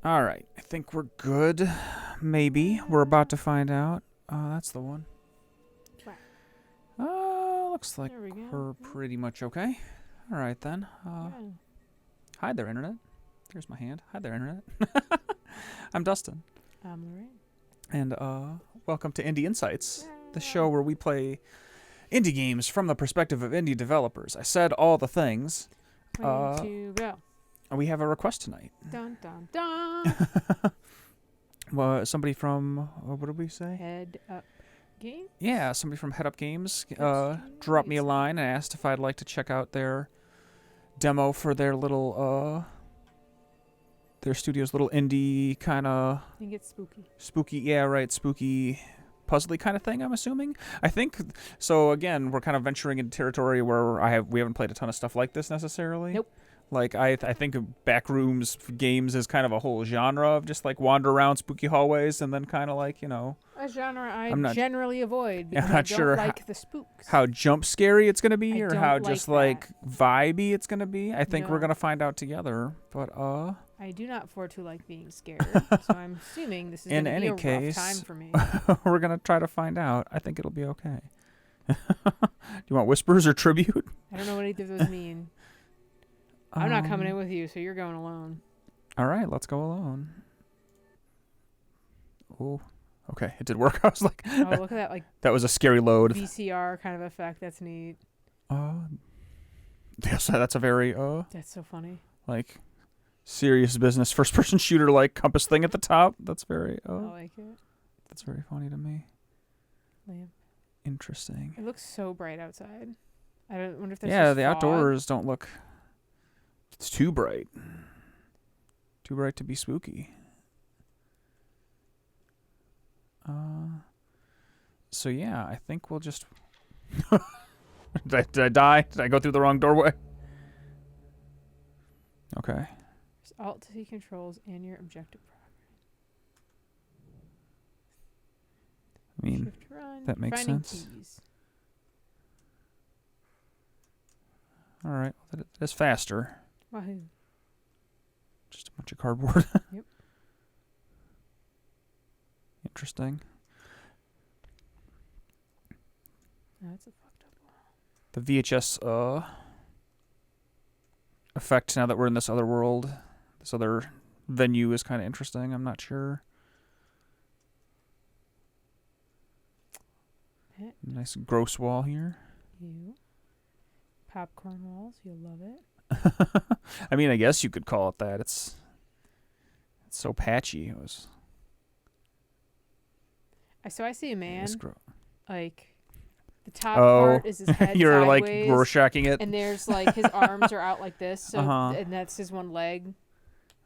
All right, I think we're good. Maybe. We're about to find out. That's the one. Looks like we're pretty much okay. All right, then. Hi there, Internet. There's my hand. Hi there, Internet. I'm Dustin. I'm Lorraine. And welcome to Indie Insights, the show where we play indie games from the perspective of indie developers. I said all the things. 3, 2, go. We have a request tonight. Dun, dun, dun. Well, somebody from, what did we say? Head Up Games? Yeah, somebody from Head Up Games dropped me a line and asked if I'd like to check out their demo for their little, their studio's little indie kind of... I think it's spooky. Spooky, yeah, right, spooky, puzzly kind of thing, I'm assuming. I think, so again, we're kind of venturing into territory where we haven't played a ton of stuff like this necessarily. Nope. Like, I think Backrooms games is kind of a whole genre of just, like, wander around spooky hallways and then kind of, like, you know... A genre I generally avoid because I'm not I don't sure like the spooks. how jump scary it's going to be or how just, like vibey it's going to be. I think we're going to find out together, but, I do not afford to like being scared, so I'm assuming this is going to be a rough time for me. We're going to try to find out. I think it'll be okay. Do you want whispers or tribute? I don't know what either of those mean. I'm not coming in with you, so you're going alone. All right, let's go alone. Oh, okay, it did work. I was like, oh, look at that, like that was a scary load. VCR kind of effect. That's neat. Yes, that's a very That's so funny. Like serious business first-person shooter like compass thing at the top. That's very I like it. That's very funny to me. Lamp. Interesting. It looks so bright outside. I don't wonder if there's the fog. outdoors don't look. It's too bright. Too bright to be spooky. So yeah, I think we'll just... Did I die? Did I go through the wrong doorway? Okay. There's Alt to see controls and your objective progress. I mean, Shift run. that makes sense. Keys. All right, well, that is faster. Wahoo. Just a bunch of cardboard. Yep. Interesting. That's a fucked up wall. The VHS effect now that we're in this other world, this other venue is kind of interesting. I'm not sure. Nice gross wall here. You. Popcorn walls, you'll love it. I mean, I guess you could call it that. It's so patchy. It was. So I see a man, like, the top Oh, part is his head you're like sideways, Rorschaching it. and there's like his arms are out like this, so and that's his one leg.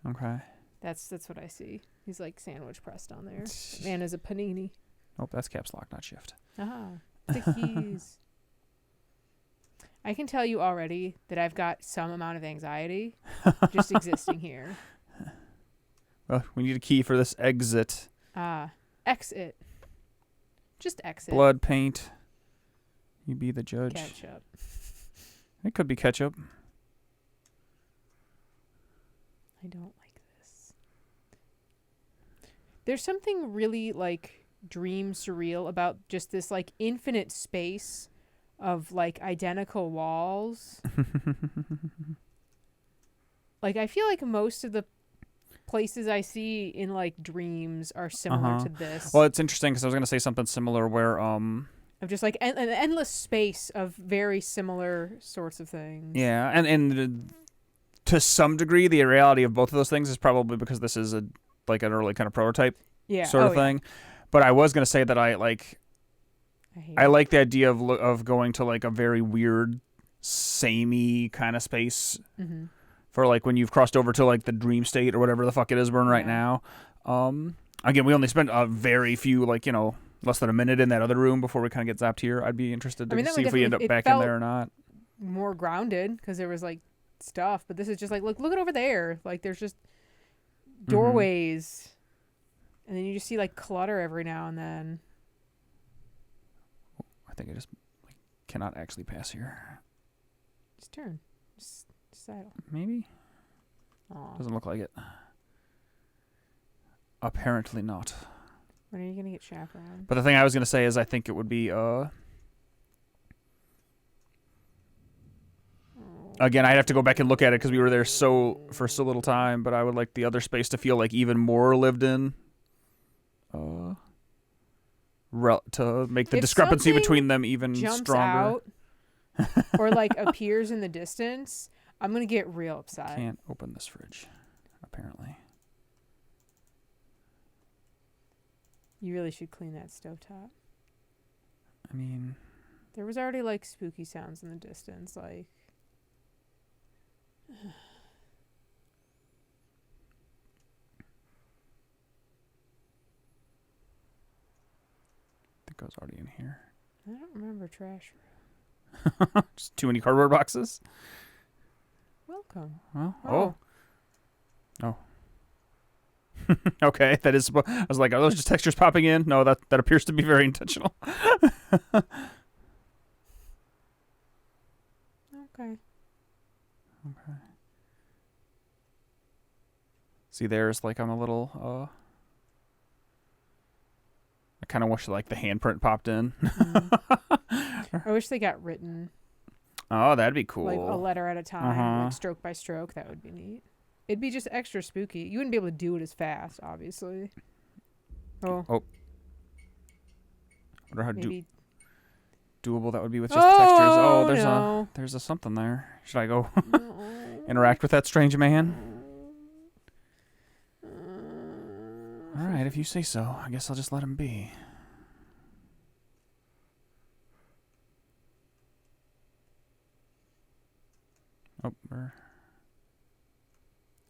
Okay. That's what I see. He's like sandwich pressed on there. Man is a panini. Nope, that's caps lock, not shift. The keys. I can tell you already that I've got some amount of anxiety just existing here. Well, we need a key for this exit. Exit. Just exit. Blood, paint. You be the judge. Ketchup. It could be ketchup. I don't like this. There's something really like dream surreal about just this like infinite space of like identical walls. Like I feel like most of the places I see in like dreams are similar to this. Well, it's interesting because I was going to say something similar where of just like an endless space of very similar sorts of things. Yeah, and to some degree the reality of both of those things is probably because this is an early kind of prototype sort of thing. But I was going to say that I like the idea of going to like a very weird, samey kind of space for like when you've crossed over to like the dream state or whatever the fuck it is we're in right now. Again, we only spent a very few, like, you know, less than a minute in that other room before we kind of get zapped here. I'd be interested to see if we end up back in there or not. More grounded because there was like stuff, but this is just like look it over there. Like there's just doorways, and then you just see like clutter every now and then. I think I just cannot actually pass here. Just turn. Just idle. Maybe. Aww. Doesn't look like it. Apparently not. When are you gonna get chaperone? But the thing I was gonna say is I think it would be again, I'd have to go back and look at it because we were there for so little time. But I would like the other space to feel like even more lived in. To make the discrepancy between them even stronger. Out or like appears in the distance, I'm gonna get real upset. Can't open this fridge, apparently. You really should clean that stovetop. I mean, there was already like spooky sounds in the distance, like. I think I was already in here. I don't remember trash room. Just too many cardboard boxes. Welcome. Well, oh. Okay, that is. I was like, are those just textures popping in? No, that appears to be very intentional. Okay. See, there's like I'm a little. I kind of wish like the handprint popped in. I wish they got written. Oh, that'd be cool. Like a letter at a time, like stroke by stroke. That would be neat. It'd be just extra spooky. You wouldn't be able to do it as fast, obviously. Oh. I wonder how doable that would be with just textures. Oh, there's a something there. Should I go interact with that strange man? All right, if you say so. I guess I'll just let him be.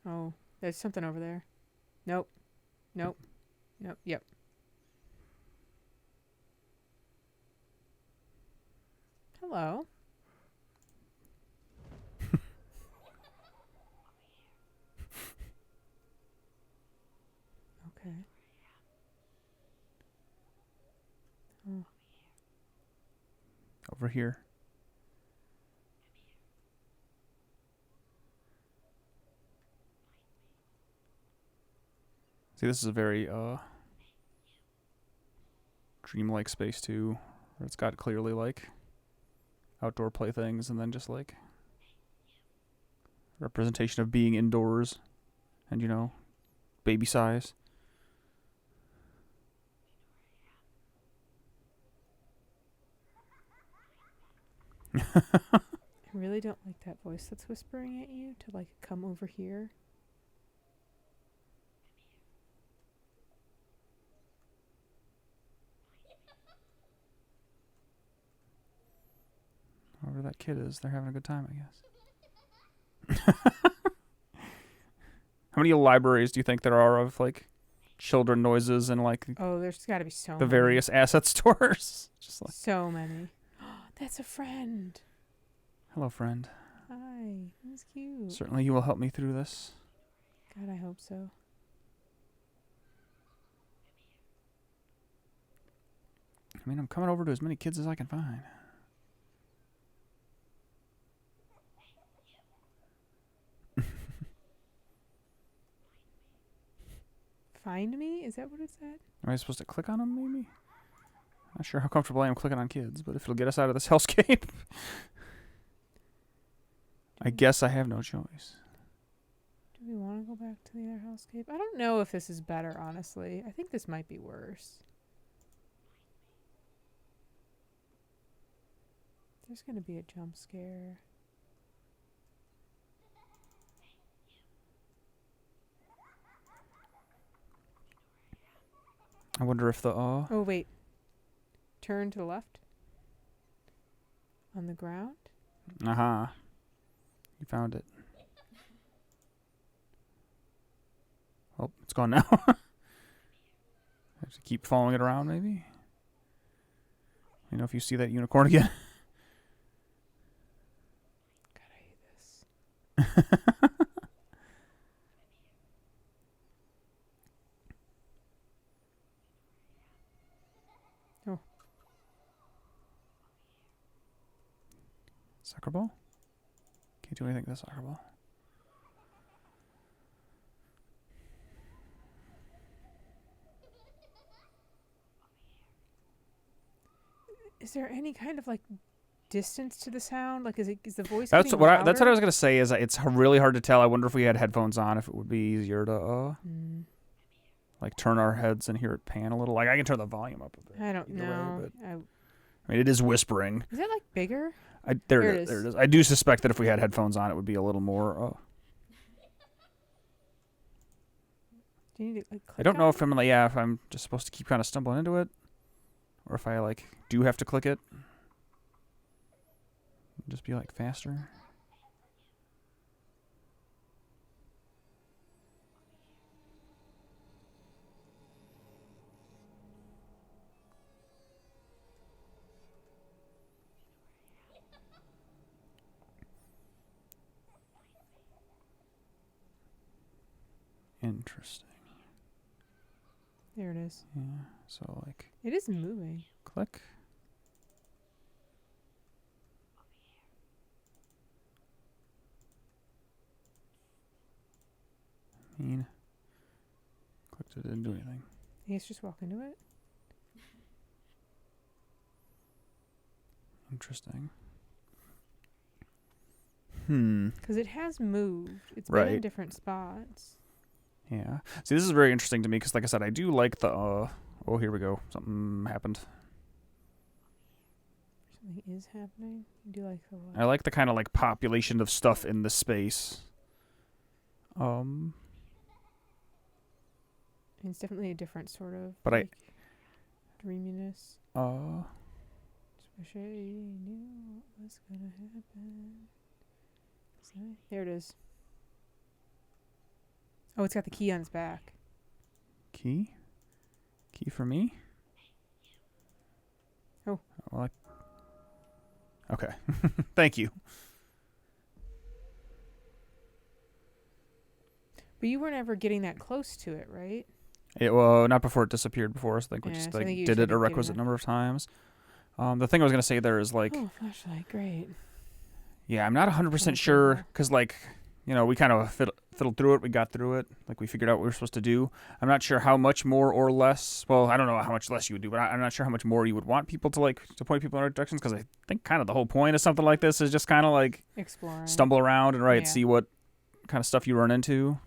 Oh, there's something over there. Nope. Yep. Hello. Okay. Oh. Over here. See, this is a very dreamlike space too, where it's got clearly like outdoor playthings and then just like representation of being indoors and, you know, baby size. I really don't like that voice that's whispering at you to like come over here. Whoever that kid is, they're having a good time, I guess. How many libraries do you think there are of like children noises and like there's got to be so the various asset stores? Just like so many. That's a friend. Hello, friend. Hi. That's cute. Certainly you will help me through this. God, I hope so. I mean, I'm coming over to as many kids as I can find. Find me? Is that what it said? Am I supposed to click on them, maybe? Not sure how comfortable I am clicking on kids, but if it'll get us out of this hellscape, I guess I have no choice. Do we want to go back to the other hellscape? I don't know if this is better, honestly. I think this might be worse. There's going to be a jump scare. I wonder if the Oh, wait. Turn to the left. On the ground. You found it. Oh, it's gone now. I have to keep following it around, maybe. You know, if you see that unicorn again. God, I hate this. Soccer ball? Can't do anything with the soccer ball. Is there any kind of like distance to the sound? Like, is the voice? That's what that's what I was gonna say. Is it's really hard to tell. I wonder if we had headphones on, if it would be easier to like turn our heads and hear it pan a little. Like I can turn the volume up a bit. I don't know. Way, but, I mean, it is whispering. Is it like bigger? There it is. I do suspect that if we had headphones on, it would be a little more. Do you need to, like, click I don't know if on if I'm just supposed to keep kind of stumbling into it, or if I like do have to click it. Just be like faster. Interesting. There it is. Yeah. So like. It is moving. Click. Clicked it, didn't do anything. Let's just walk into it. Interesting. Because it has moved. It's been in different spots. Yeah. See, this is very interesting to me because, like I said, I do like the. Oh, here we go. Something happened. Something is happening. You do like the. I like the kind of like population of stuff in the space. It's definitely a different sort of. But like, dreaminess. I wish I knew what was gonna happen. There it is. Oh, it's got the key on its back. Key? Key for me? Oh. Well, okay. Thank you. But you weren't ever getting that close to it, right? Well, not before it disappeared before us. I think we just like did it a requisite number of times. The thing I was gonna say there is like. Oh, flashlight, great. Yeah, I'm not 100% sure because like, you know, we kind of fiddled through it. We got through it. Like we figured out what we were supposed to do. I'm not sure how much more or less. Well, I don't know how much less you would do, but I'm not sure how much more you would want people to like to point people in the right directions because I think kind of the whole point of something like this is just kind of like exploring, stumble around and see what kind of stuff you run into.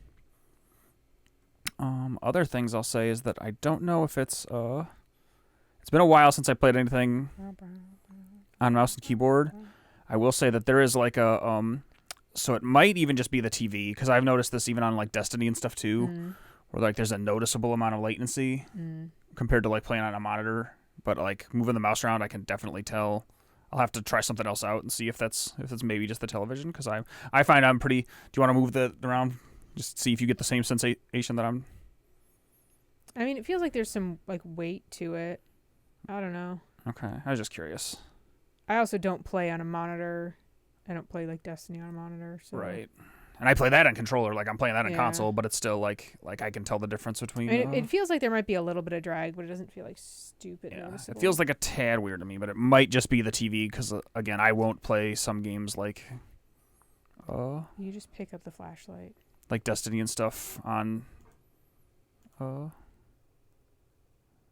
Other things I'll say is that I don't know if it's been a while since I played anything on mouse and keyboard. I will say that there is like a so it might even just be the TV because I've noticed this even on like Destiny and stuff too, where like there's a noticeable amount of latency compared to like playing on a monitor. But like moving the mouse around, I can definitely tell. I'll have to try something else out and see if it's maybe just the television because I find I'm pretty. Do you want to move the around? Just see if you get the same sensation that I'm. I mean, it feels like there's some like weight to it. I don't know. Okay, I was just curious. I also don't play on a monitor. I don't play like Destiny on a monitor. So. Right. And I play that on controller. Like I'm playing that on console, but it's still like I can tell the difference between. I mean, it feels like there might be a little bit of drag, but it doesn't feel like stupid. Yeah, noticeable. It feels like a tad weird to me, but it might just be the TV because again, I won't play some games like. You just pick up the flashlight. Like Destiny and stuff on.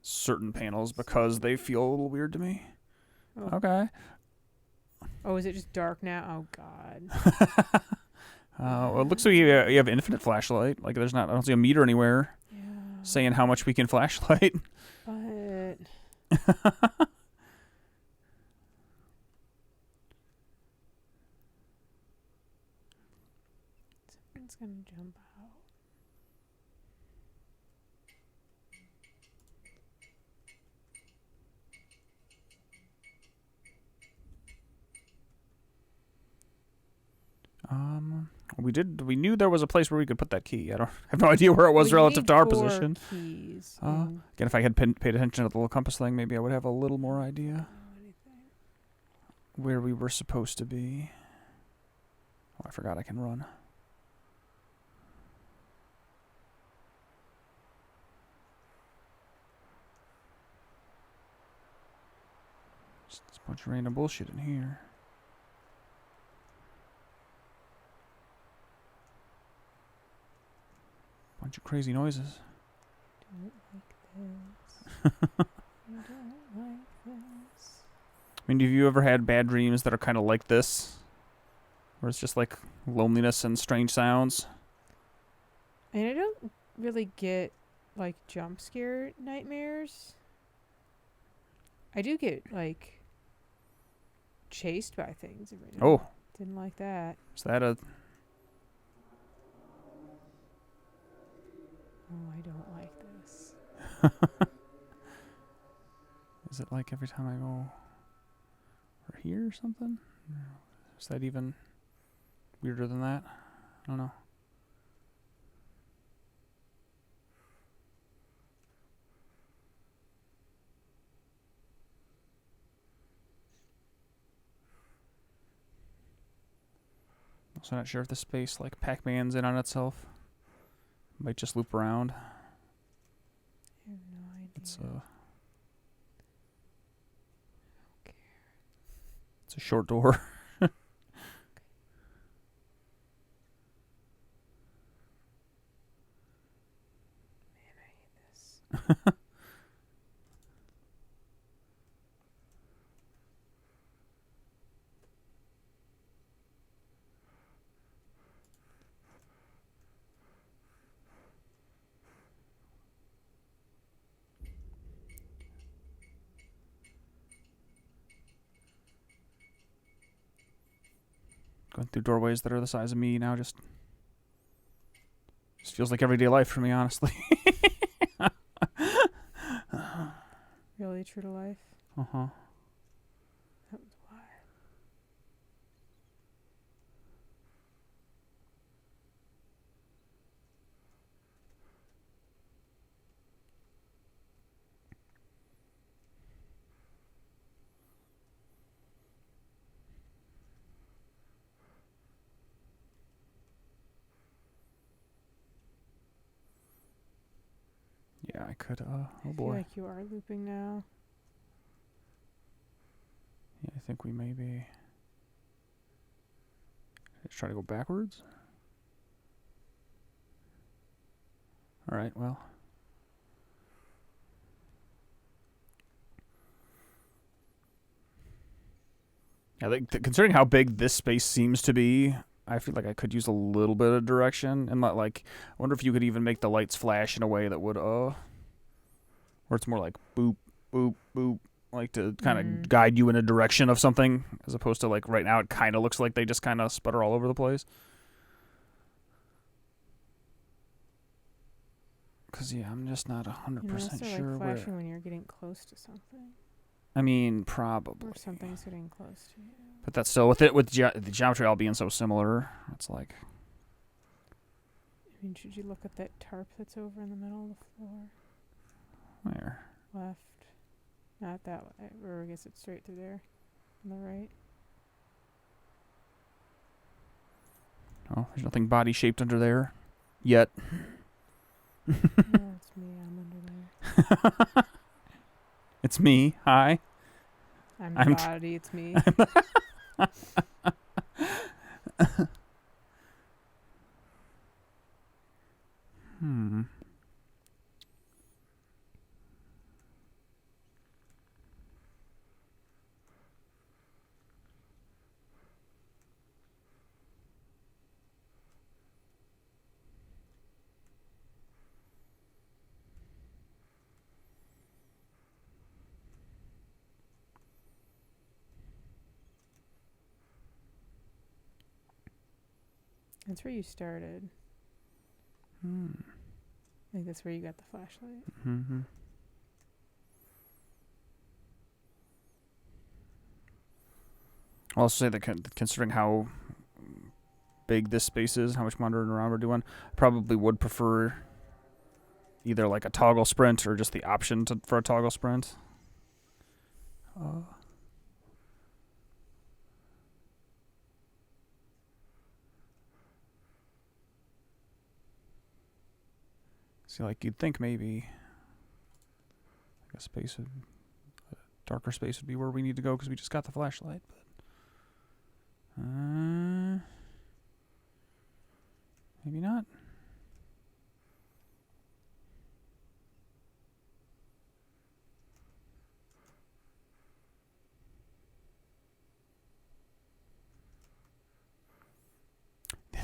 Certain panels because they feel a little weird to me. Oh. Okay. Oh, is it just dark now? Oh God. Well, it looks like you have infinite flashlight. Like I don't see a meter anywhere saying how much we can flashlight. But something's gonna jump out. We knew there was a place where we could put that key. I have no idea where it was relative to our position. Keys Again, if I had paid attention to the little compass thing, maybe I would have a little more idea where we were supposed to be. Oh, I forgot I can run. Just a bunch of random bullshit in here. Bunch of crazy noises. Don't like this. I don't like this. I mean, have you ever had bad dreams that are kind of like this? Where it's just like loneliness and strange sounds? And I don't really get like jump scare nightmares. I do get like chased by things. Oh. Didn't like that. Is that a... Oh, I don't like this. Is it like every time I go over here or something? Is that even weirder than that? I don't know. Also not sure if the space like Pac-Man's in on itself. Might just loop around. I have no idea. It's it's a short door. Man, I hate this. Going through doorways that are the size of me now just feels like everyday life for me, honestly. Really true to life? Uh-huh. That was why. Yeah, I could, oh I boy. feel like you are looping now. Yeah, I think we may be... Let's try to go backwards. Alright, well. Yeah, considering how big this space seems to be, I feel like I could use a little bit of direction. And not like, I wonder if you could even make the lights flash in a way that would, where it's more like boop, boop, boop. Like to kind of guide you in a direction of something, as opposed to like right now it kind of looks like they just kind of sputter all over the place. Because, yeah, I'm just not 100% sure like where. flashing when you're getting close to something. I mean, probably. Or something's getting close to you. But that's still, with the geometry all being so similar, it's like... I mean, should you look at that tarp that's over in the middle of the floor? Where? Left. Not that way. Or I guess it's straight through there. On the right. Oh, there's nothing body-shaped under there. Yet. No, it's me. I'm under there. It's me. Hi. I'm the body. It's me. That's where you started. I think that's where you got the flashlight. Mm-hmm. I'll also say that considering how big this space is, how much wandering around we're doing, I probably would prefer either like a toggle sprint or just the option for a toggle sprint. See, like you'd think maybe like a darker space would be where we need to go because we just got the flashlight, but maybe not.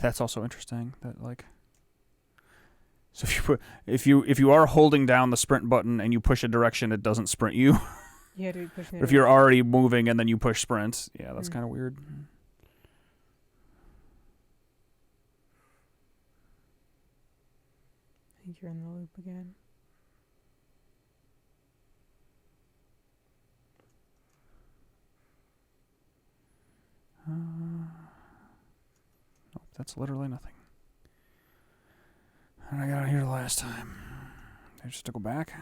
That's also interesting. That like, so if you are holding down the sprint button and you push a direction, it doesn't sprint you. You had to be pushing it. If you're already moving and then you push sprint, yeah, that's kind of weird. I think you're in the loop again. Nope, that's literally nothing. And I got it here the last time. I just to go back.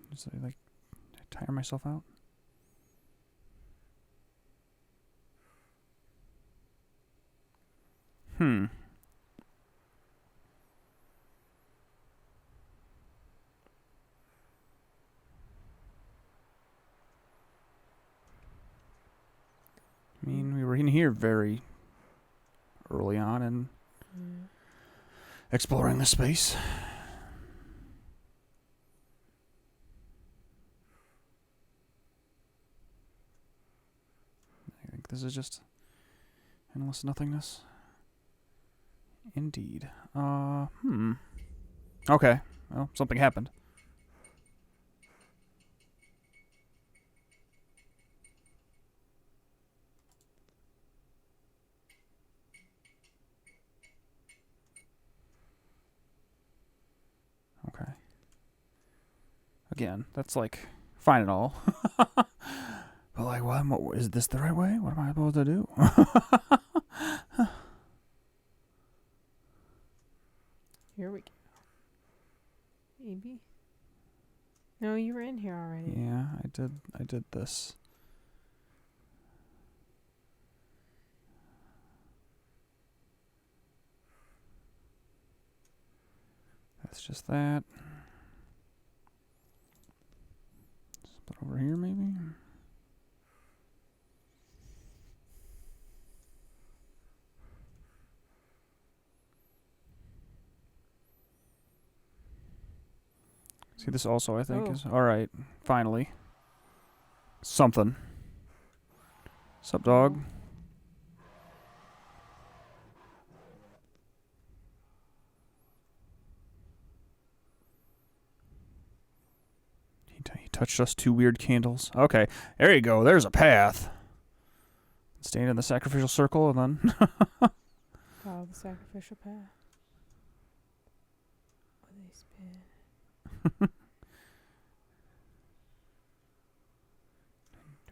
Just like tire myself out. I mean, we were in here very early on and exploring the space. I think this is just endless nothingness. Indeed. Okay. Well, something happened. Okay. Again, that's like fine and all. But like, what is this the right way? What am I supposed to do? Here we go. Maybe. No, you were in here already. Yeah, I did this. That's just that. Just put over here, maybe. See, this also, I think, is... All right, finally. Something. Sup, dog? He touched us 2 weird candles. Okay, there you go. There's a path. Stand in the sacrificial circle and then... Follow the sacrificial path. Oh, they spin. Do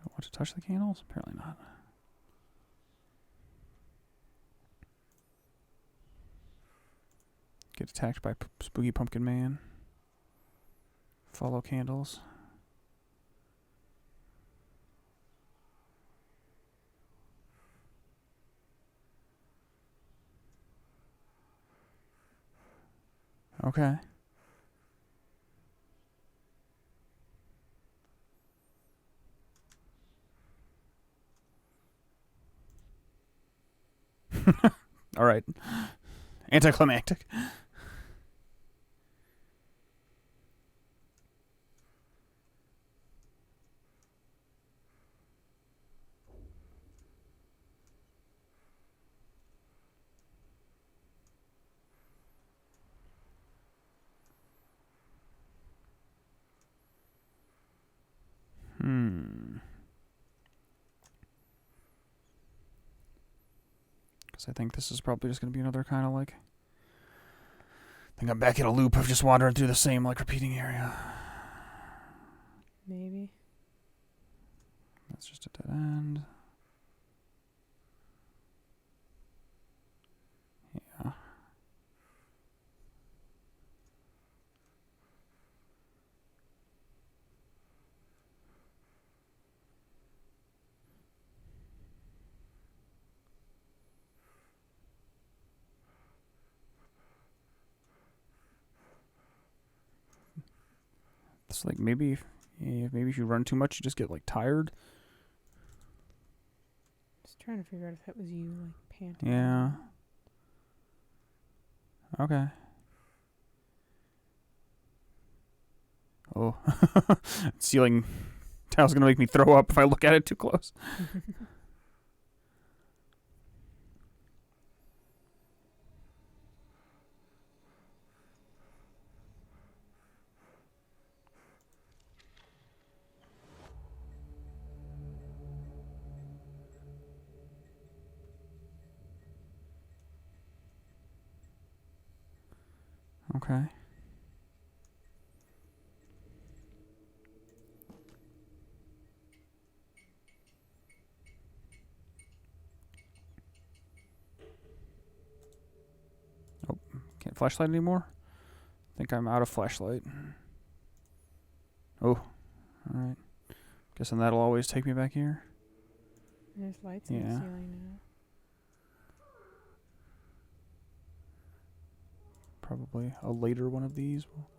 I want to touch the candles? Apparently not. Get attacked by Spooky Pumpkin Man. Follow candles. Okay. All right. Anticlimactic. Because I think this is probably just going to be another kind of like... I think I'm back in a loop of just wandering through the same like repeating area. Maybe. That's just a dead end. Yeah. It's like maybe if you run too much, you just get like tired. Just trying to figure out if that was you like panting. Yeah. Okay. Oh, ceiling tile's gonna make me throw up if I look at it too close. Okay. Oh, can't flashlight anymore? I think I'm out of flashlight. Oh, alright. Guessing that'll always take me back here. There's lights in the ceiling now. Probably a later one of these will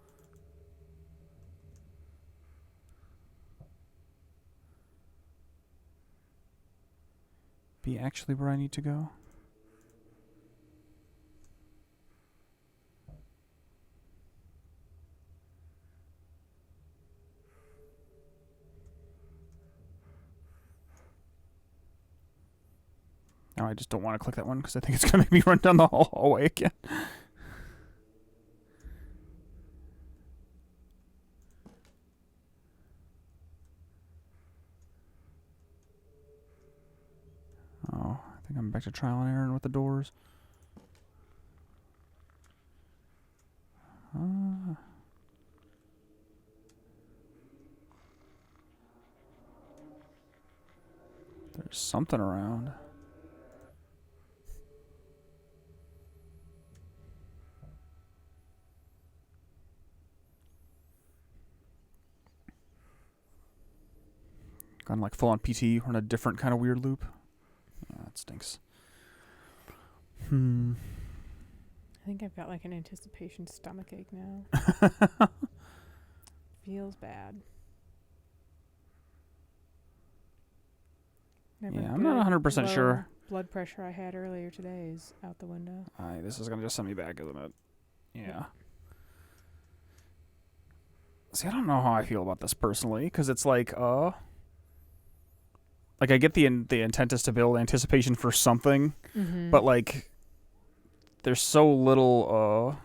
be actually where I need to go. Now I just don't want to click that one because I think it's going to make me run down the hallway again. Oh, I think I'm back to trial and error with the doors. There's something around. Gone like full on PT. We're in a different kind of weird loop. Yeah, that stinks. I think I've got like an anticipation stomachache now. Feels bad. Yeah, I'm not 100% sure. Blood pressure I had earlier today is out the window. This is going to just send me back, isn't it? Yeah. See, I don't know how I feel about this personally, because it's like I get the intent is to build anticipation for something, but like there's so little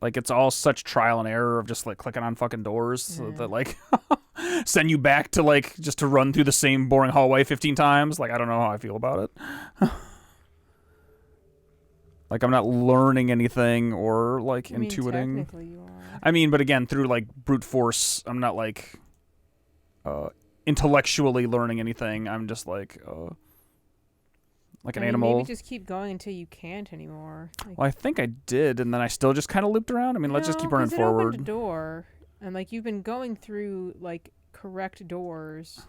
like it's all such trial and error of just like clicking on fucking doors so that like send you back to like just to run through the same boring hallway 15 times. Like I don't know how I feel about it. Like I'm not learning anything or like intuiting. Technically you are. I mean, but again, through like brute force, I'm not like intellectually learning anything. I'm just like an animal. Maybe just keep going until you can't anymore. Like, well, I think I did, and then I still just kind of looped around. I mean, let's just keep running forward. It opened a door, and like you've been going through like correct doors.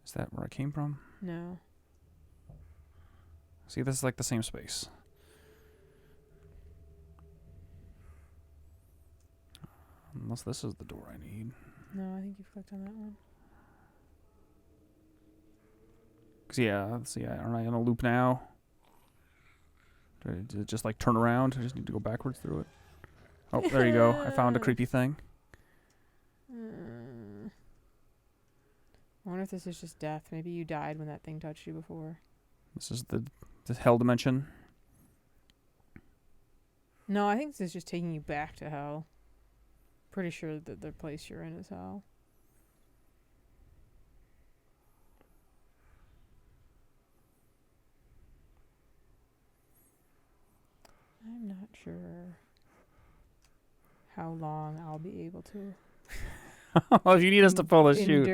Is that where I came from? No. See, this is like the same space. Unless this is the door I need. No, I think you've clicked on that one. Cause aren't I in a loop now? Did it just like turn around? I just need to go backwards through it. Oh, there you go. I found a creepy thing. I wonder if this is just death. Maybe you died when that thing touched you before. This is the hell dimension. No, I think this is just taking you back to hell. Pretty sure that the place you're in is hell. I'm not sure how long I'll be able to. Well, if you need us to pull this shoot,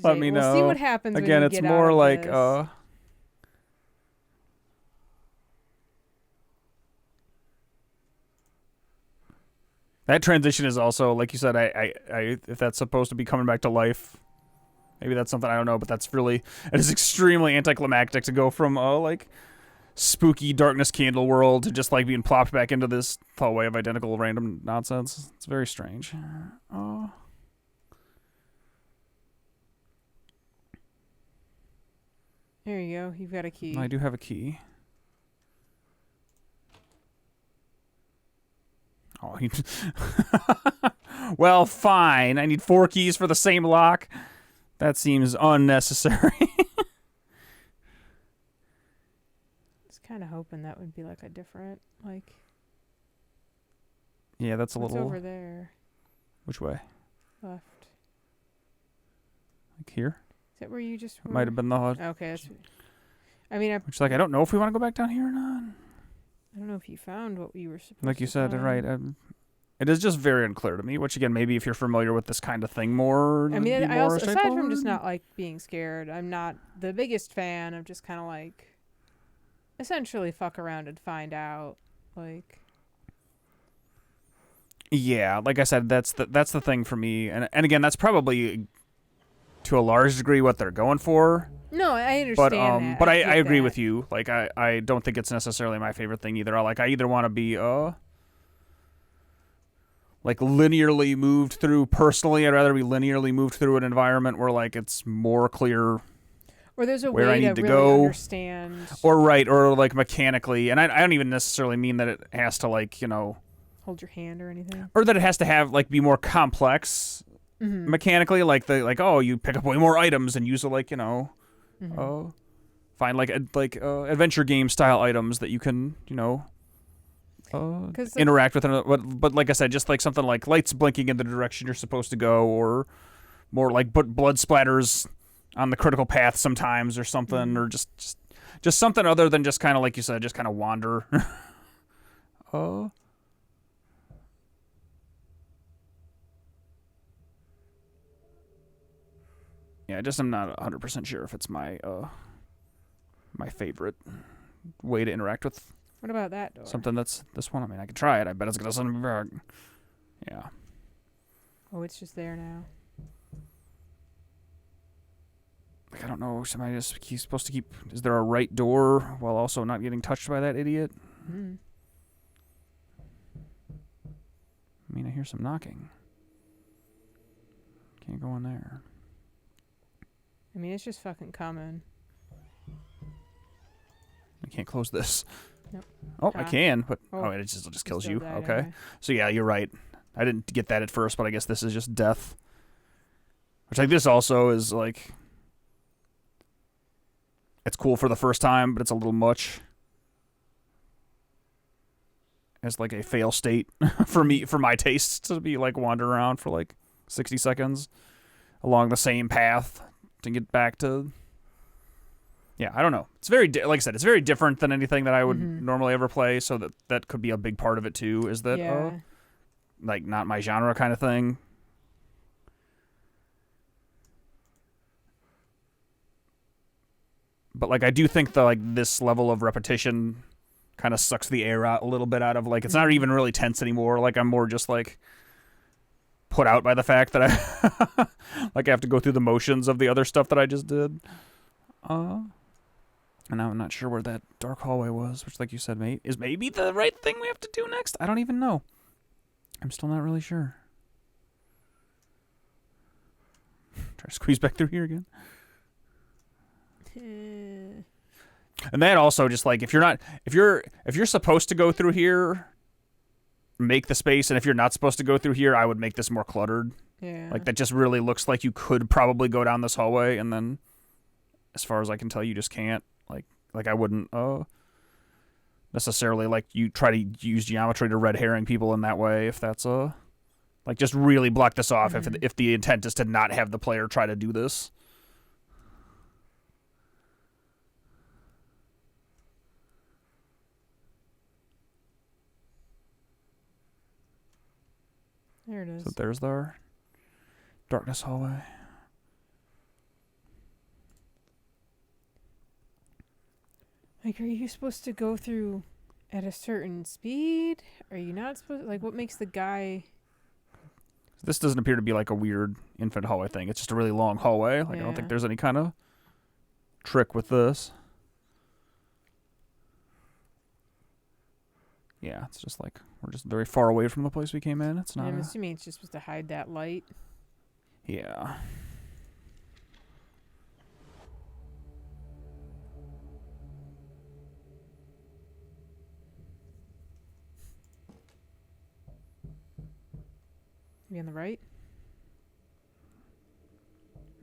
let me know. We'll see what happens. Again, when it's get more out of like this. That transition is also, like you said, I if that's supposed to be coming back to life, maybe that's something I don't know, but it is extremely anticlimactic to go from like spooky darkness candle world to just like being plopped back into this hallway of identical random nonsense. It's very strange. Oh. There you go. You've got a key. I do have a key. Oh, well, fine. I need 4 keys for the same lock. That seems unnecessary. I was kind of hoping that would be like a different, like. Yeah, that's a what's little. over there? Which way? Left. Like here? Is that where you just? It might have been the HUD. Okay, that's. I mean, which like I don't know if we want to go back down here or not. I don't know if you found what you were supposed. Like you to said, find. right? It is just very unclear to me. Which again, maybe if you're familiar with this kind of thing more, I mean, I also, aside from just not like being scared, I'm not the biggest fan of just kind of like essentially fuck around and find out, like. Yeah, like I said, that's the thing for me, and again, that's probably to a large degree what they're going for. No, I understand that. But I agree with you. Like I don't think it's necessarily my favorite thing either. I either want to be like linearly moved through personally. I'd rather be linearly moved through an environment where like it's more clear. Or there's a where way I need to to really go, understand. Or like mechanically, and I don't even necessarily mean that it has to like hold your hand or anything, or that it has to have like be more complex mechanically. Like you pick up way more items and use it like find like adventure game style items that you can interact with. But like I said, just like something like lights blinking in the direction you're supposed to go, or more like blood splatters on the critical path sometimes, or something, or just something other than just kind of like you said, just kind of wander. Yeah, I'm not 100% sure if it's my my favorite way to interact with. What about that door? Something that's this one. I mean, I could try it. I bet it's gonna send me back. Yeah. Oh, it's just there now. Like I don't know. Somebody just he's supposed to keep. Is there a right door while also not getting touched by that idiot? Mm. I mean, I hear some knocking. Can't go in there. I mean, it's just fucking coming. I can't close this. Nope. Oh, I can, but it just kills you. Okay. Anyway. So yeah, you're right. I didn't get that at first, but I guess this is just death. Which like this also is like it's cool for the first time, but it's a little much. As like a fail state for my tastes to be like wander around for like 60 seconds along the same path to get back to. Yeah, I don't know. It's very like I said, it's very different than anything that I would normally ever play. So that could be a big part of it too. Is that like not my genre kind of thing. But like I do think this level of repetition kind of sucks the air out a little bit out of like it's not even really tense anymore. Like I'm more just like put out by the fact that I like I have to go through the motions of the other stuff that I just did. And now I'm not sure where that dark hallway was, which like you said, mate, is maybe the right thing we have to do next. I don't even know. I'm still not really sure. Try to squeeze back through here again. And that also just like if you're supposed to go through here, make the space, and if you're not supposed to go through here, I would make this more cluttered. Yeah. Like that just really looks like you could probably go down this hallway, and then as far as I can tell, you just can't. Like I wouldn't necessarily like you try to use geometry to red herring people in that way if that's like just really block this off if the intent is to not have the player try to do this. There it is. So there's our darkness hallway. Like, are you supposed to go through at a certain speed? Are you not supposed like what makes the guy This doesn't appear to be like a weird infinite hallway thing. It's just a really long hallway. Like I don't think there's any kind of trick with this. Yeah, it's just like we're just very far away from the place we came in. It's not. I'm assuming it's just supposed to hide that light. Yeah. Maybe on the right?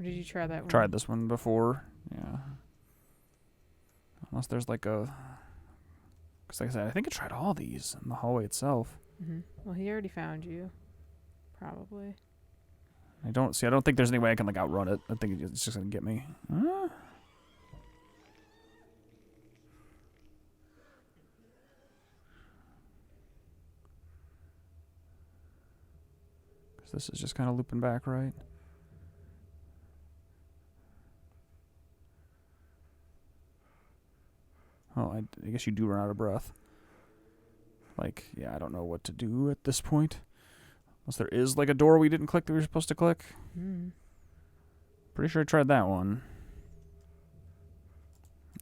Or did you try that one? Tried this one before. Yeah. Unless there's like a... Because like I said, I think I tried all these in the hallway itself. Mm-hmm. Well, he already found you. Probably. I don't think there's any way I can like outrun it. I think it's just going to get me. this is just kind of looping back, right? Oh, I guess you do run out of breath. Like, yeah, I don't know what to do at this point. Unless there is, like, a door we didn't click that we were supposed to click. Pretty sure I tried that one.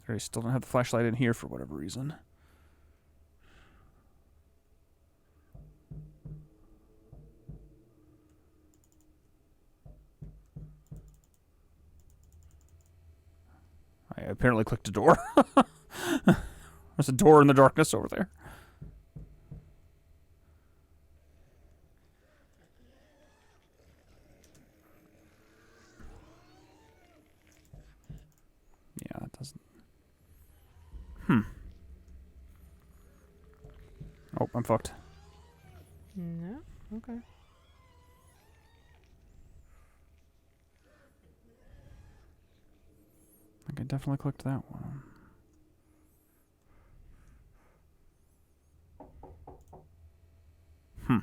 I still don't have the flashlight in here for whatever reason. I apparently clicked a door. There's a door in the darkness over there. Yeah, it doesn't. Oh, I'm fucked. No? Okay. I think I definitely clicked that one.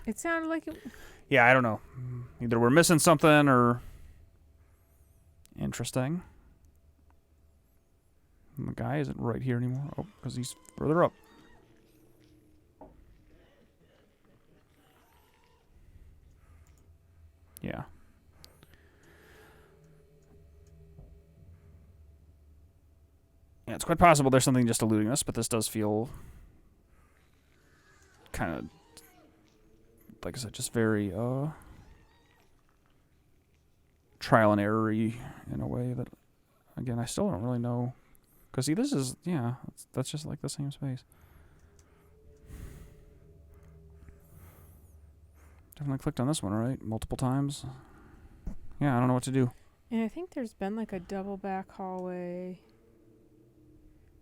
It sounded like it. Yeah, I don't know. Either we're missing something or... Interesting. And the guy isn't right here anymore. Oh, because he's further up. Yeah. Yeah, it's quite possible there's something just eluding us, but this does feel kind of, like I said, just very trial and error-y in a way that, again, I still don't really know. Because, see, this is, yeah, that's just like the same space. Definitely clicked on this one, right? Multiple times. Yeah, I don't know what to do. And I think there's been like a double back hallway.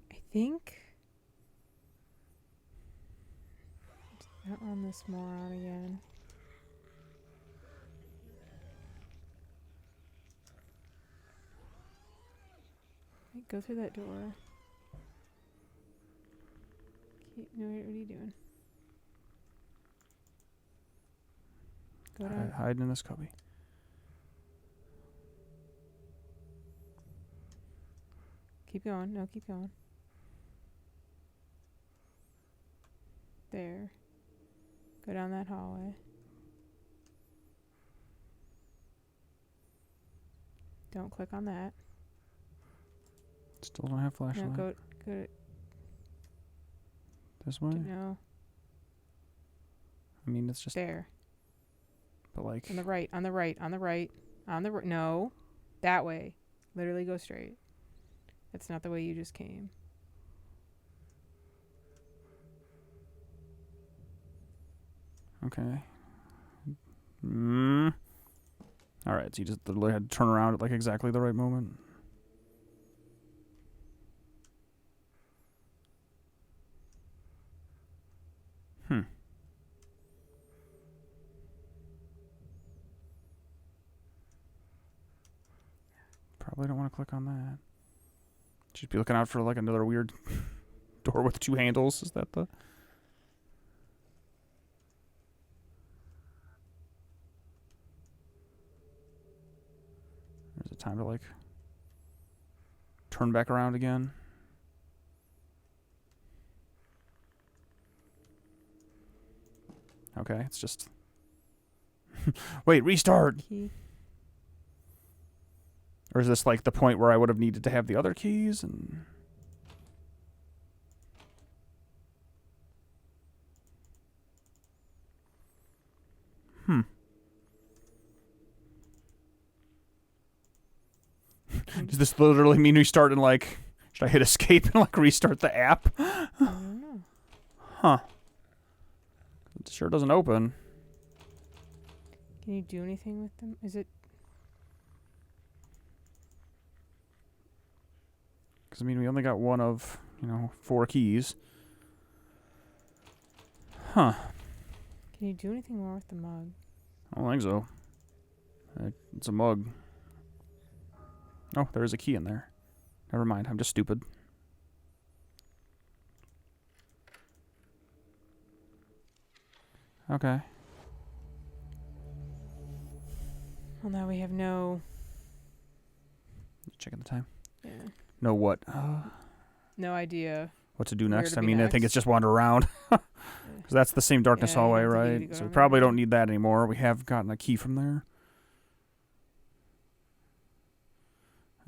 I think. Don't run this moron again. Wait, go through that door. No, what are you doing? Go down. Hiding in this cubby. Keep going. No, keep going. There. Go down that hallway. Don't click on that. Still don't have flashlight. No, go This way? no. I mean, it's just... There. But like... On the right, on the right, on the right. On the no. That way. Literally go straight. That's not the way you just came. Okay. Alright, so you just literally had to turn around at like exactly the right moment. Probably don't want to click on that. Should be looking out for like another weird door with two handles. Is that the... There's a time to like turn back around again. Okay, it's just... Wait, restart! Key. Or is this like the point where I would have needed to have the other keys and... Does this literally mean we start in like... Should I hit escape and like restart the app? I don't know. Huh. It sure doesn't open. Can you do anything with them? Is it... Because, I mean, we only got one of, 4 keys. Huh. Can you do anything more with the mug? I don't think so. It's a mug. Oh, there is a key in there. Never mind, I'm just stupid. Okay. Well, now we have no... Checking the time. Yeah. No what? No idea. What to do next? I mean, I think it's just wander around. Because that's the same darkness hallway, right? So we probably don't need that anymore. We have gotten a key from there.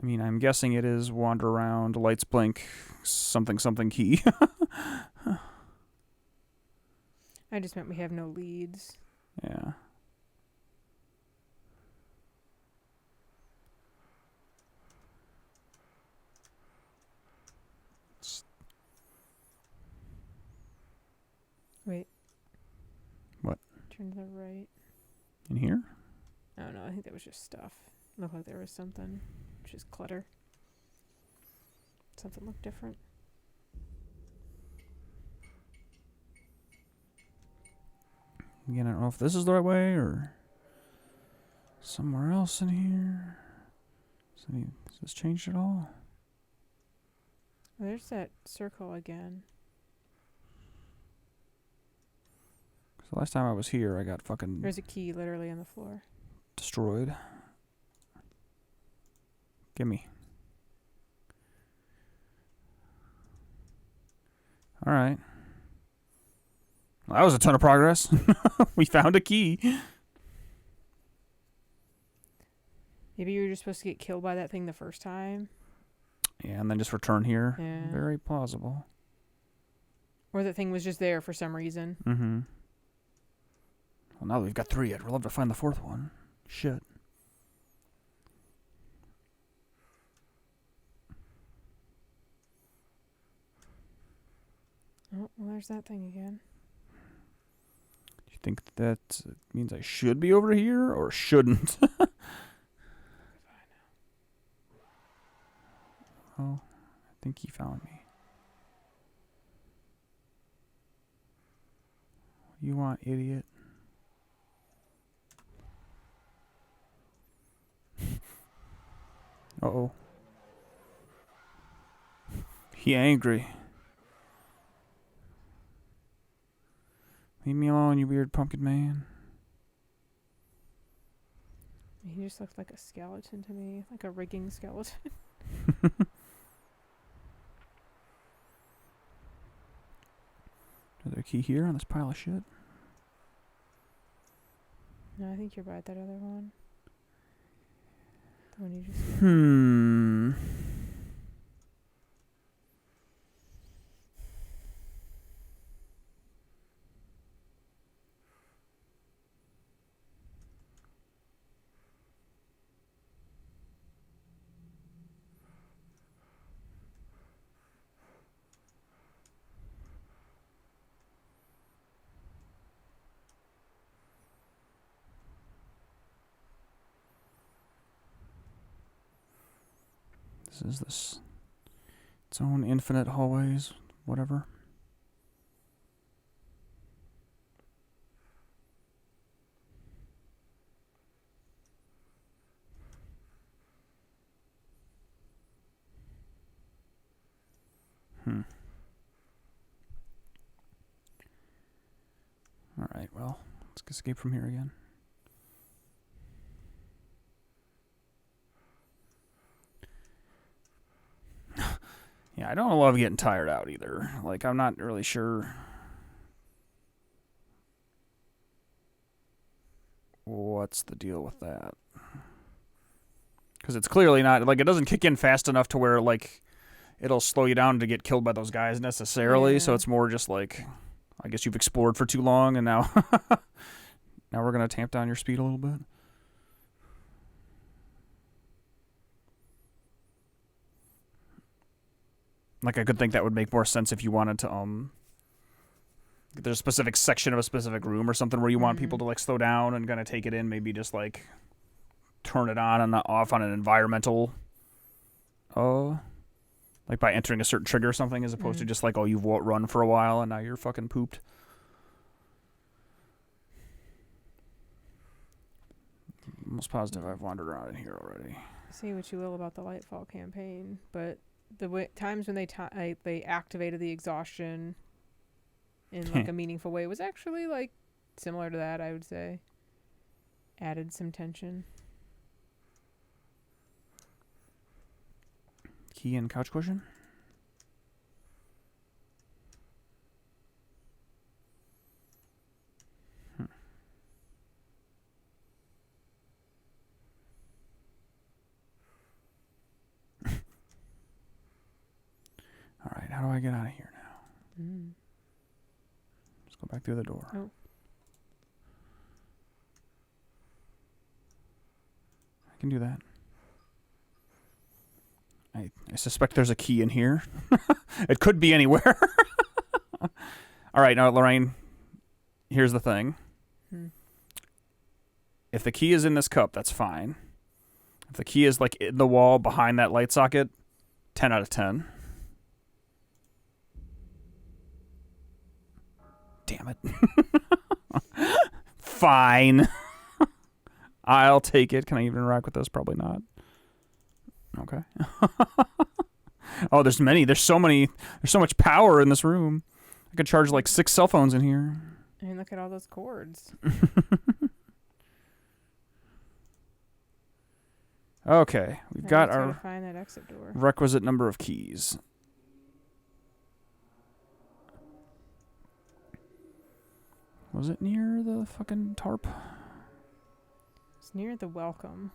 I mean, I'm guessing it is wander around, lights blink, something key. I just meant we have no leads. Yeah. Wait. What? Turn to the right. In here? Oh, no, I think that was just stuff. Looked like there was something. Just clutter. Something looked different. Again, I don't know if this is the right way or somewhere else in here. Has this changed at all? Oh, there's that circle again. The last time I was here, I got fucking... There's a key literally on the floor. Destroyed. Gimme. Alright. Well, that was a ton of progress. We found a key. Maybe you were just supposed to get killed by that thing the first time. Yeah, and then just return here. Yeah. Very plausible. Or that thing was just there for some reason. Mm-hmm. Well, now that we've got 3, I'd love to find the 4th one. Shit. Oh, well, there's that thing again. Do you think that means I should be over here or shouldn't? Oh, I think he found me. What do you want, idiot? Uh-oh. He angry. Leave me alone, you weird pumpkin man. He just looks like a skeleton to me. Like a rigging skeleton. Is there a key here on this pile of shit? No, I think you're by that other one. The one you just... Is this its own infinite hallways, whatever? Alright, well, let's escape from here again. Yeah, I don't love getting tired out either. Like, I'm not really sure what's the deal with that. Because it's clearly not, like, it doesn't kick in fast enough to where, like, it'll slow you down to get killed by those guys necessarily. Yeah. So it's more just like, I guess you've explored for too long and now, now we're going to tamp down your speed a little bit. Like, I could think that would make more sense if you wanted to, there's a specific section of a specific room or something where you want people to, like, slow down and kind of take it in. Maybe just, like, turn it on and off on an environmental, like by entering a certain trigger or something, as opposed to just like, oh, you've run for a while and now you're fucking pooped. I'm almost positive I've wandered around in here already. Say what you will about the Lightfall campaign, but the times when they activated the exhaustion in like a meaningful way was actually like similar to that, I would say. Added some tension. Key and couch cushion. All right, how do I get out of here now? Let's go back through the door. Oh. I can do that. I suspect there's a key in here. It could be anywhere. All right, now, Lorraine, here's the thing. If the key is in this cup, that's fine. If the key is like in the wall behind that light socket, 10 out of 10. Damn it. Fine. I'll take it. Can I even interact with this? Probably not. Okay. Oh, there's many. There's so many. There's so much power in this room. I could charge like 6 cell phones in here. I mean, look at all those cords. Okay. We've got our find that exit door. Requisite number of keys. Was it near the fucking tarp? It's near the welcome.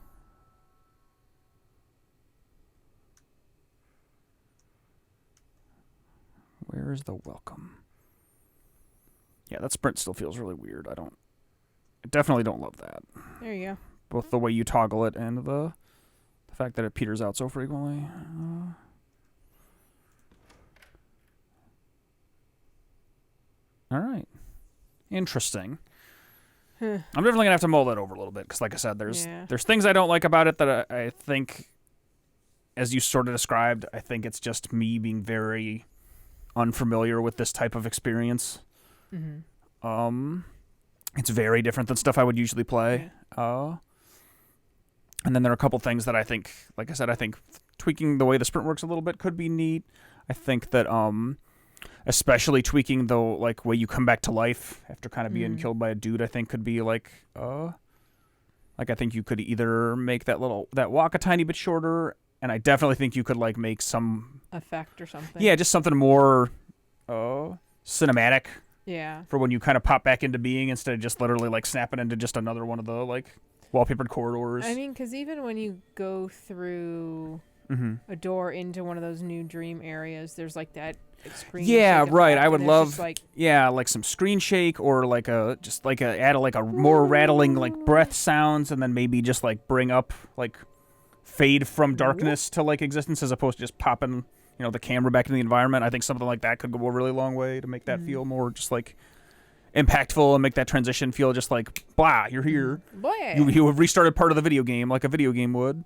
Where is the welcome? Yeah, that sprint still feels really weird. I definitely don't love that. There you go. Both the way you toggle it and the fact that it peters out so frequently. All right. Interesting. I'm definitely gonna have to mull that over a little bit because, like I said, there's things I don't like about it that I think, as you sort of described, I think it's just me being very unfamiliar with this type of experience. It's very different than stuff I would usually play. And then there are a couple things that I think, like I said, I think tweaking the way the sprint works a little bit could be neat. I think that especially tweaking the like way you come back to life after kind of being killed by a dude, I think could be like I think you could either make that walk a tiny bit shorter, and I definitely think you could like make some effect or something. Yeah, just something more cinematic. Yeah. For when you kind of pop back into being instead of just literally like snapping into just another one of the like wallpapered corridors. I mean, because even when you go through a door into one of those new dream areas, there's like that screen. Yeah, right. I would love like some screen shake or like add a more rattling like breath sounds, and then maybe just like bring up like fade from darkness to like existence as opposed to just popping the camera back into the environment. I think something like that could go a really long way to make that feel more just like impactful and make that transition feel just like blah, you're here. You have restarted part of the video game like a video game would.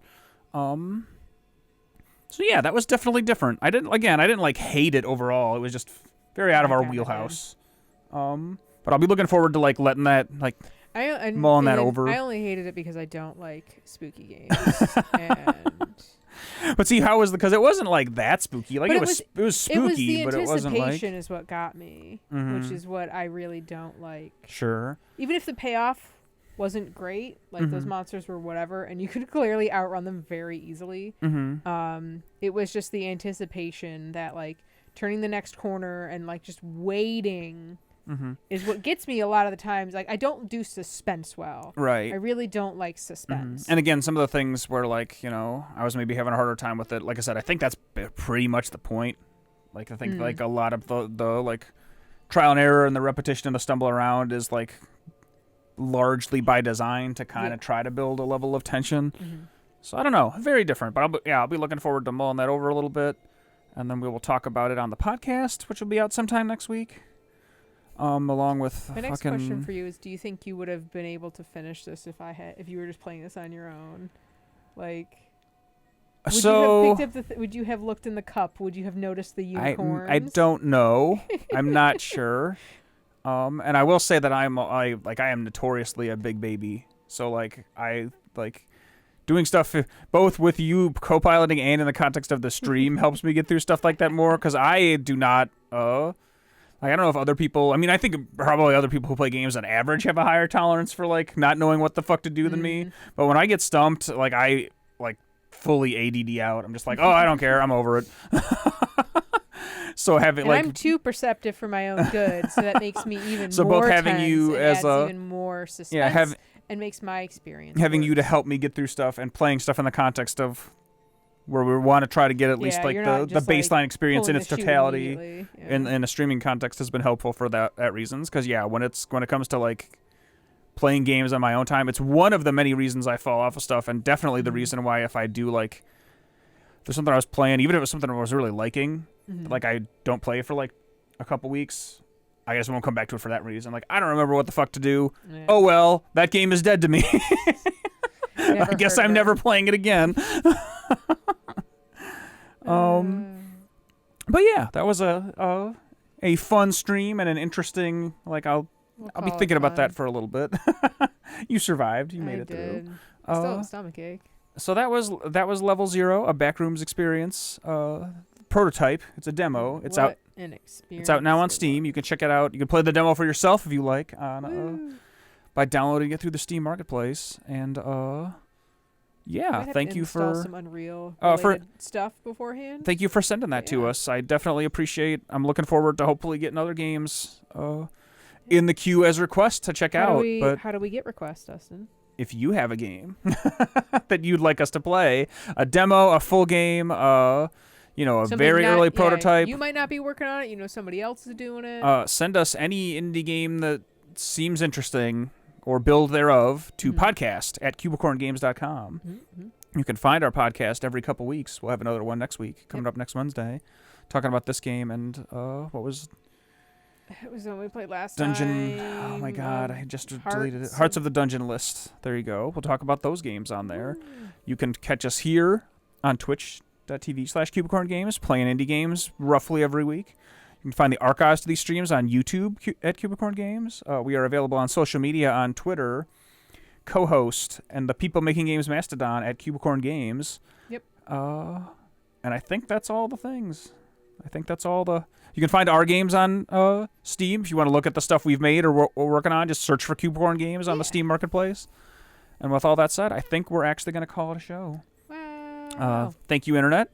So yeah, that was definitely different. I didn't like hate it overall. It was just very out of our wheelhouse. But I'll be looking forward to like letting that like mulling that over. I only hated it because I don't like spooky games. But see, how was because it wasn't like that spooky. Like it was spooky, but it wasn't like. Anticipation is what got me, which is what I really don't like. Sure. Even if the payoff wasn't great, like those monsters were whatever, and you could clearly outrun them very easily. It was just the anticipation that like turning the next corner and like just waiting is what gets me a lot of the times. Like I don't do suspense well. Right. I really don't like suspense. And again, some of the things where like, I was maybe having a harder time with it. Like I said, I think that's pretty much the point. Like I think like a lot of the like trial and error and the repetition and the stumble around is like largely by design to kind of try to build a level of tension. So I don't know, very different, but I'll be looking forward to mulling that over a little bit, and then we will talk about it on the podcast, which will be out sometime next week. Along with my next question for you is: do you think you would have been able to finish this if you were just playing this on your own? Like, would you have looked in the cup? Would you have noticed the unicorns? I don't know. I'm not sure. And I will say that I am notoriously a big baby. So like I like doing stuff both with you co-piloting and in the context of the stream helps me get through stuff like that more, because I do not I don't know if other people, I think probably other people who play games on average have a higher tolerance for like not knowing what the fuck to do than me. But when I get stumped, like I like fully ADD out. I'm just like, oh, I don't care. I'm over it. So having and I'm too perceptive for my own good, so that makes me even so more both having tense you and as adds a even more suspense and makes my experience having worse. you to help me get through stuff and playing stuff in the context of where we want to try to get at least like the baseline experience in its totality in a streaming context has been helpful for that reasons. Because when it comes to like playing games on my own time, it's one of the many reasons I fall off of stuff, and definitely the reason why if I do like there's something I was playing, even if it was something I was really liking, like I don't play it for like a couple weeks, I guess I won't come back to it for that reason. Like I don't remember what the fuck to do. Yeah. Oh well, that game is dead to me. I guess I'm never playing it again. But yeah, that was a fun stream and an interesting. Like I'll be thinking about that for a little bit. You survived. You made it through. I still have a stomachache. So that was level 0, a Backrooms Experience prototype. It's a demo. It's out. It's out now on Steam. You can check it out. You can play the demo for yourself if you like by downloading it through the Steam Marketplace. And thank you for some Unreal stuff beforehand. Thank you for sending that to us. I definitely appreciate. I'm looking forward to hopefully getting other games in the queue as requests to check out. How do we get requests, Dustin? If you have a game that you'd like us to play, a demo, a full game, a very early prototype. You might not be working on it. Somebody else is doing it. Send us any indie game that seems interesting or build thereof to podcast@cubicorngames.com. You can find our podcast every couple weeks. We'll have another one next week, coming up next Wednesday, talking about this game and what was... It was the one we played last Dungeon. time. Oh my god, I just deleted it. Hearts of the Dungeon list. There you go. We'll talk about those games on there. You can catch us here on twitch.tv/cubicorngames, playing indie games roughly every week. You can find the archives to these streams on YouTube at Cubicorn Games. We are available on social media on Twitter, co-host, and the People Making Games Mastodon at Cubicorn Games. Yep. And I think that's all the things. You can find our games on Steam if you want to look at the stuff we've made or we're working on. Just search for Cubicorn Games on the Steam Marketplace. And with all that said, I think we're actually going to call it a show. Wow. Thank you, Internet,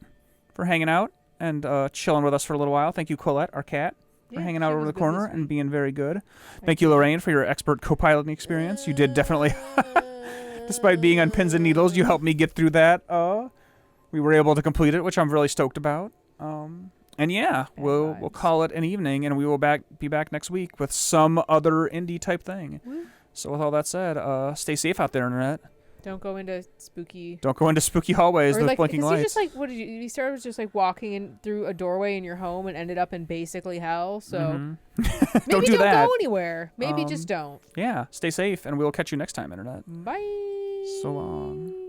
for hanging out and chilling with us for a little while. Thank you, Colette, our cat, for hanging out over the corner and being very good. Thank you, Lorraine, for your expert co-piloting experience. You did definitely, despite being on pins and needles, you helped me get through that. We were able to complete it, which I'm really stoked about. And we'll call it an evening, and we will be back next week with some other indie type thing. Woo. So with all that said, stay safe out there, Internet. Don't go into spooky hallways with blinking lights. You started with just like walking in through a doorway in your home and ended up in basically hell. So maybe don't go anywhere. Maybe just don't. Yeah, stay safe, and we'll catch you next time, Internet. Bye. So long.